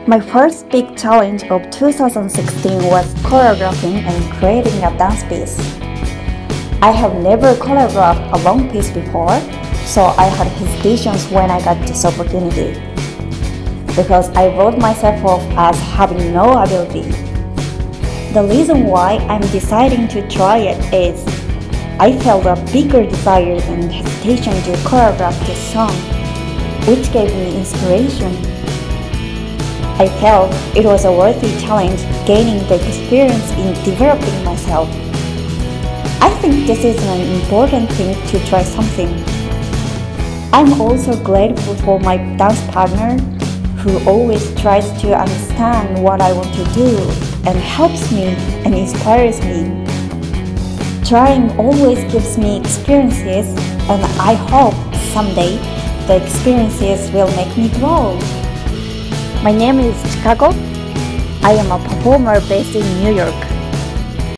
My first big challenge of 2016 was choreographing and creating a dance piece. I have never choreographed a long piece before, so I had hesitations when I got this opportunity, because I wrote myself off as having no ability. The reason why I'm deciding to try it is I felt a bigger desire and hesitation to choreograph this song, which gave me inspiration. I felt it was a worthy challenge, gaining the experience in developing myself. I think this is an important thing to try something. I'm also grateful for my dance partner, who always tries to understand what I want to do and helps me and inspires me. Trying always gives me experiences, and I hope someday the experiences will make me grow. My name is Chicago. I am a performer based in New York.